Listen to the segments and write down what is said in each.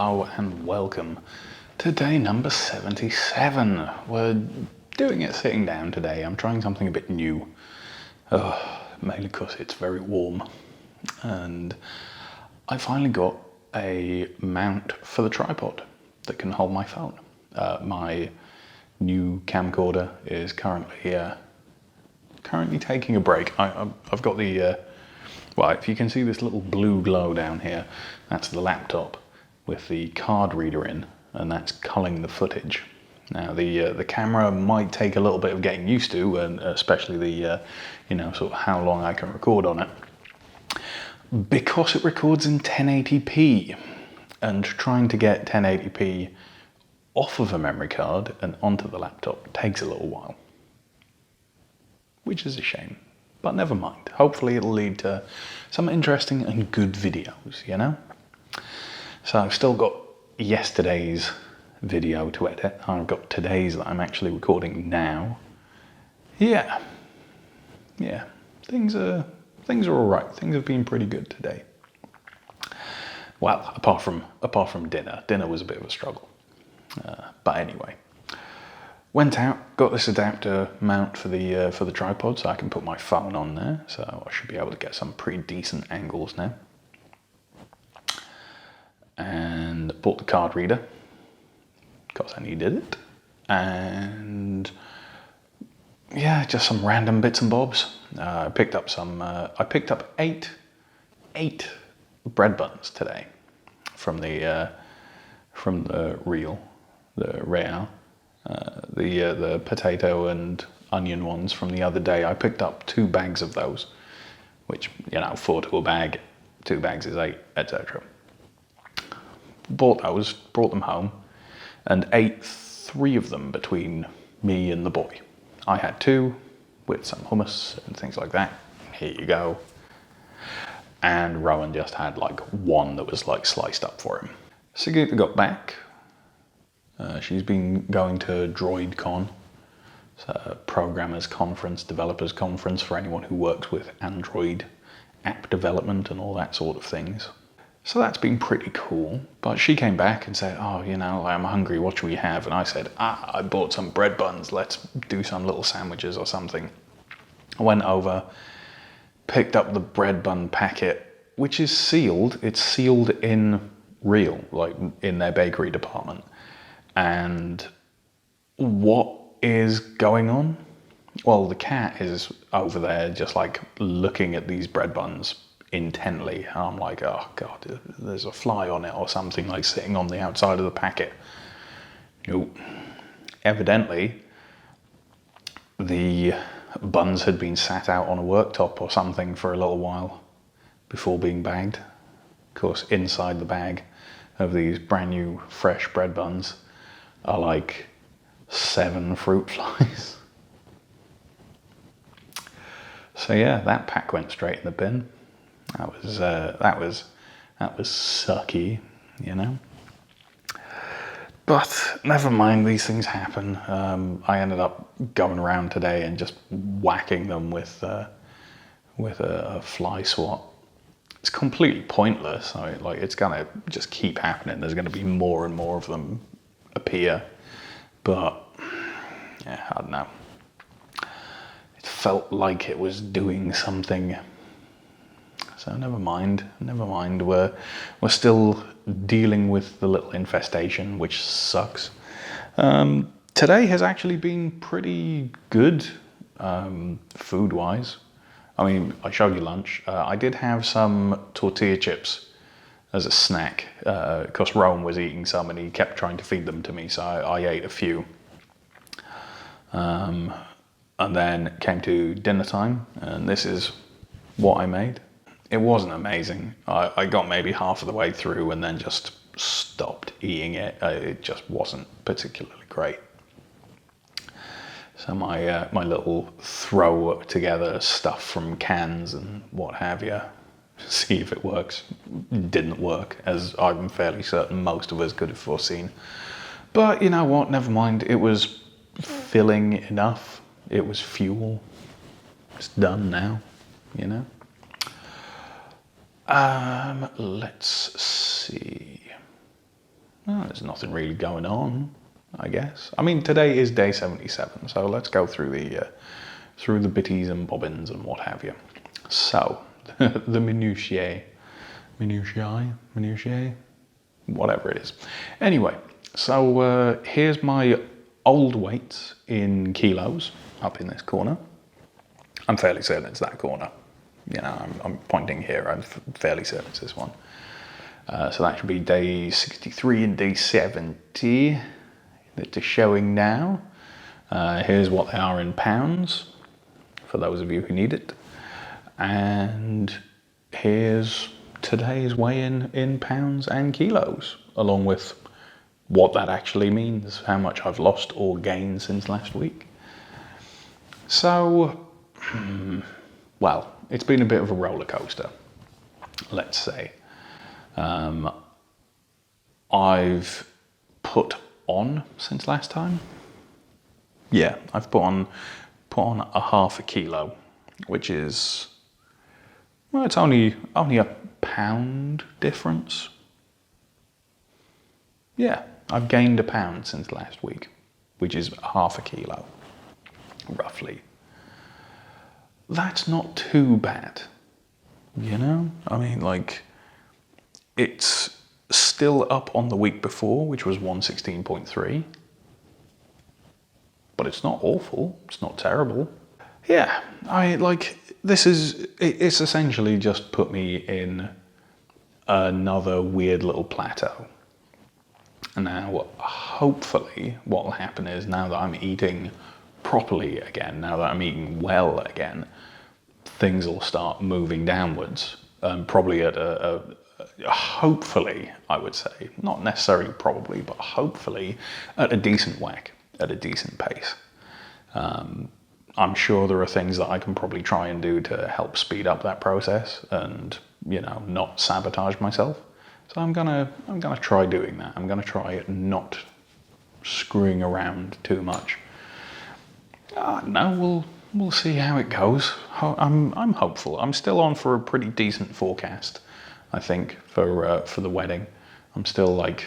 Hello and welcome to day number 77. We're doing it sitting down today. I'm trying something a bit new, mainly because it's very warm. And I finally got a mount for the tripod that can hold my phone. My new camcorder is currently taking a break. I've got the, well, if you can see this little blue glow down here, that's the laptop with the card reader in, and that's culling the footage. Now the camera might take a little bit of getting used to, and especially the, sort of how long I can record on it, because it records in 1080p, and trying to get 1080p off of a memory card and onto the laptop takes a little while, which is a shame, but never mind. Hopefully it'll lead to some interesting and good videos, you know? So I've still got yesterday's video to edit. I've got today's that I'm actually recording now. Yeah, things are all right. Things have been pretty good today. Well, apart from dinner. Dinner was a bit of a struggle. But anyway, went out, got this adapter mount for the tripod, so I can put my phone on there. So I should be able to get some pretty decent angles now. And bought the card reader because I needed it, and yeah, just some random bits and bobs. I picked up eight bread buns today from the Real, the potato and onion ones from the other day. I picked up 2 bags of those, which, 4 to a bag, 2 bags is 8, etc. Bought those, brought them home, and ate 3 of them between me and the boy. I had 2 with some hummus and things like that. Here you go. And Rowan just had like 1 that was like sliced up for him. Sigitha got back. She's been going to DroidCon. It's a programmers conference, developers conference for anyone who works with Android app development and all that sort of things. So that's been pretty cool. But she came back and said, oh, I'm hungry, what should we have? And I said, I bought some bread buns, let's do some little sandwiches or something. I went over, picked up the bread bun packet, which is sealed. It's sealed in Real, like in their bakery department. And what is going on? Well, the cat is over there just like looking at these bread buns intently. And I'm like, oh God, there's a fly on it or something, like sitting on the outside of the packet. Nope. Evidently, the buns had been sat out on a worktop or something for a little while before being bagged. Of course, inside the bag of these brand new fresh bread buns are like 7 fruit flies. So yeah, that pack went straight in the bin. That was sucky, But never mind, these things happen. I ended up going around today and just whacking them with a fly swat. It's completely pointless. It's gonna just keep happening. There's gonna be more and more of them appear. But yeah, I don't know. It felt like it was doing something. So never mind. We're still dealing with the little infestation, which sucks. Today has actually been pretty good, food-wise. I mean, I showed you lunch. I did have some tortilla chips as a snack, because Rowan was eating some and he kept trying to feed them to me, so I ate a few. And then it came to dinner time, and this is what I made. It wasn't amazing. I got maybe half of the way through and then just stopped eating it. It just wasn't particularly great. So my little throw together stuff from cans and what have you, see if it works, didn't work, as I'm fairly certain most of us could have foreseen. But you know what, never mind. It was filling enough. It was fuel. It's done now, Let's see. well, there's nothing really going on, I guess. I mean, today is day 77, so let's go through the bitties and bobbins and what have you. So, the minutiae, whatever it is. Anyway, so here's my old weights in kilos up in this corner. I'm fairly certain it's that corner. You know, I'm pointing here. I'm fairly certain it's this one. So that should be day 63 and day 70 that are showing now. Here's what they are in pounds, for those of you who need it. And here's today's weigh-in in pounds and kilos, along with what that actually means, how much I've lost or gained since last week. So, well, it's been a bit of a roller coaster, let's say. I've put on since last time. Yeah, I've put on a half a kilo, which is, well, it's only a pound difference. Yeah, I've gained a pound since last week, which is half a kilo, roughly. That's not too bad, you know? I mean, like, it's still up on the week before, which was 116.3. But it's not awful, it's not terrible. Yeah, it's essentially just put me in another weird little plateau. Now, hopefully, what will happen is now that I'm eating properly again, now that I'm eating well again, things will start moving downwards. Probably at hopefully, I would say, not necessarily probably, but hopefully at a decent whack, at a decent pace. I'm sure there are things that I can probably try and do to help speed up that process and, you know, not sabotage myself. So I'm gonna try doing that. I'm gonna try not screwing around too much. No, we'll see how it goes. I'm hopeful. I'm still on for a pretty decent forecast, I think, for the wedding. I'm still like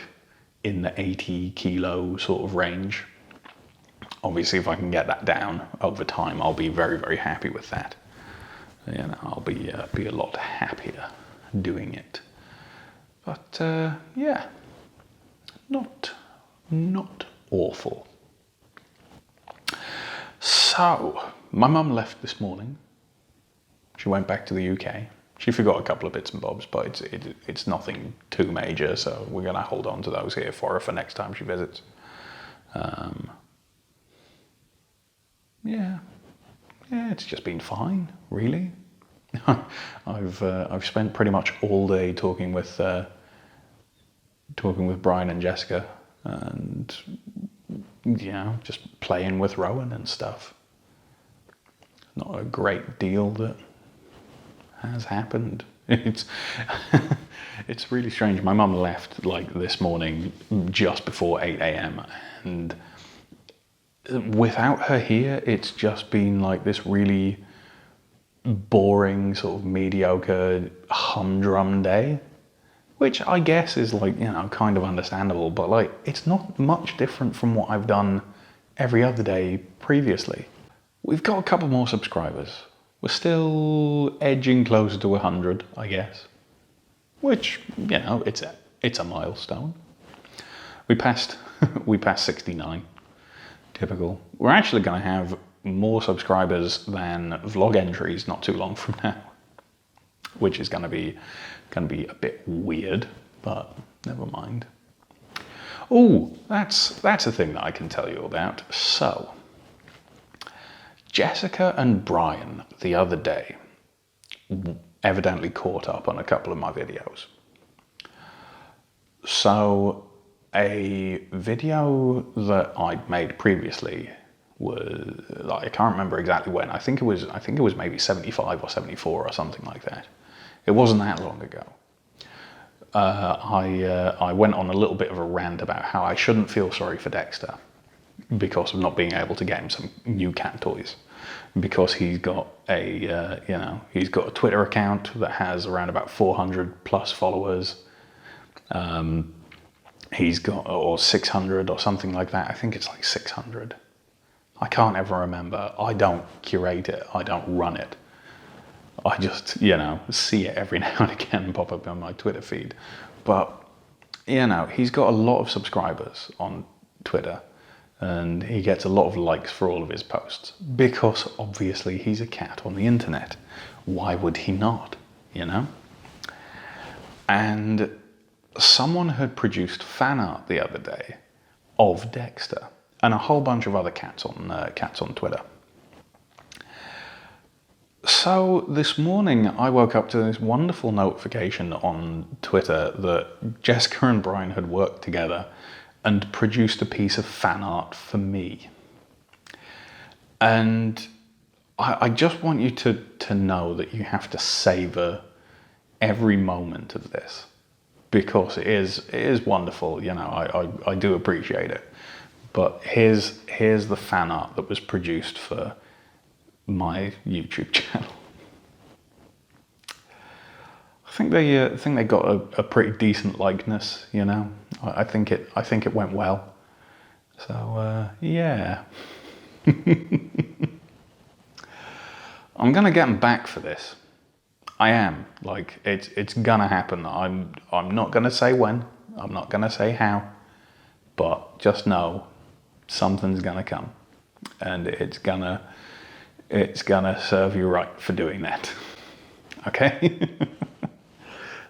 in the 80 kilo sort of range. Obviously, if I can get that down over time, I'll be very, very happy with that. You know, I'll be a lot happier doing it. But yeah, not awful. So, my mum left this morning. She went back to the UK. She forgot a couple of bits and bobs, but it's nothing too major, so we're going to hold on to those here for her for next time she visits. Yeah, it's just been fine, really. I've spent pretty much all day talking with Brian and Jessica, and you know, just playing with Rowan and stuff. Not a great deal that has happened. It's really strange. My mum left like this morning just before 8 a.m. and without her here, it's just been like this really boring, sort of mediocre, humdrum day, which I guess is like, you know, kind of understandable, but like, it's not much different from what I've done every other day previously. We've got a couple more subscribers. We're still edging closer to 100, I guess, which, you know, it's a milestone. We passed 69. Typical. We're actually going to have more subscribers than vlog entries not too long from now, which is going to be a bit weird, but never mind. Oh, that's a thing that I can tell you about. So, Jessica and Brian the other day evidently caught up on a couple of my videos. So, a video that I'd made previously was, I can't remember exactly when. I think it was maybe 75 or 74 or something like that. It wasn't that long ago. I went on a little bit of a rant about how I shouldn't feel sorry for Dexter because of not being able to get him some new cat toys, because he's got a Twitter account that has around about 400 plus followers. he's got, or 600 or something like that. I think it's like 600. I can't ever remember. I don't curate it. I don't run it. I just, see it every now and again pop up on my Twitter feed. But, he's got a lot of subscribers on Twitter, and he gets a lot of likes for all of his posts because obviously he's a cat on the internet. Why would he not, And someone had produced fan art the other day of Dexter and a whole bunch of other cats on Twitter. So this morning I woke up to this wonderful notification on Twitter that Jessica and Brian had worked together and produced a piece of fan art for me. And I just want you to know that you have to savor every moment of this, because it is wonderful. I do appreciate it. But here's the fan art that was produced for my YouTube channel. I think they got a pretty decent likeness. I think it went well. So yeah. I'm gonna get them back for this. I am. Like, it's gonna happen. I'm not gonna say when. I'm not gonna say how. But just know something's gonna come, and it's gonna serve you right for doing that. Okay?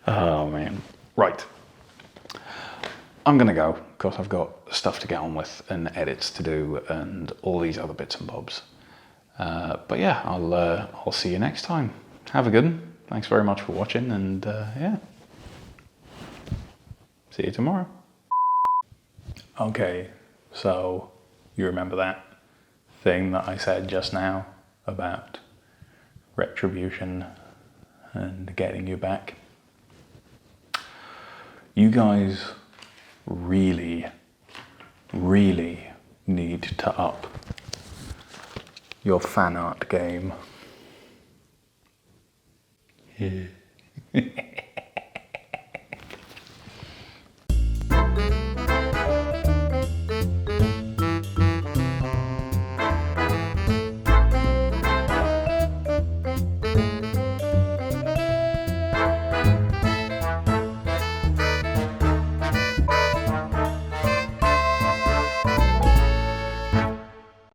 Oh man. Right. I'm gonna go because I've got stuff to get on with and edits to do and all these other bits and bobs. But yeah, I'll see you next time. Have a good one. Thanks very much for watching, and yeah. See you tomorrow. Okay, so you remember that thing that I said just now about retribution and getting you back? You guys really, really need to up your fan art game. Yeah.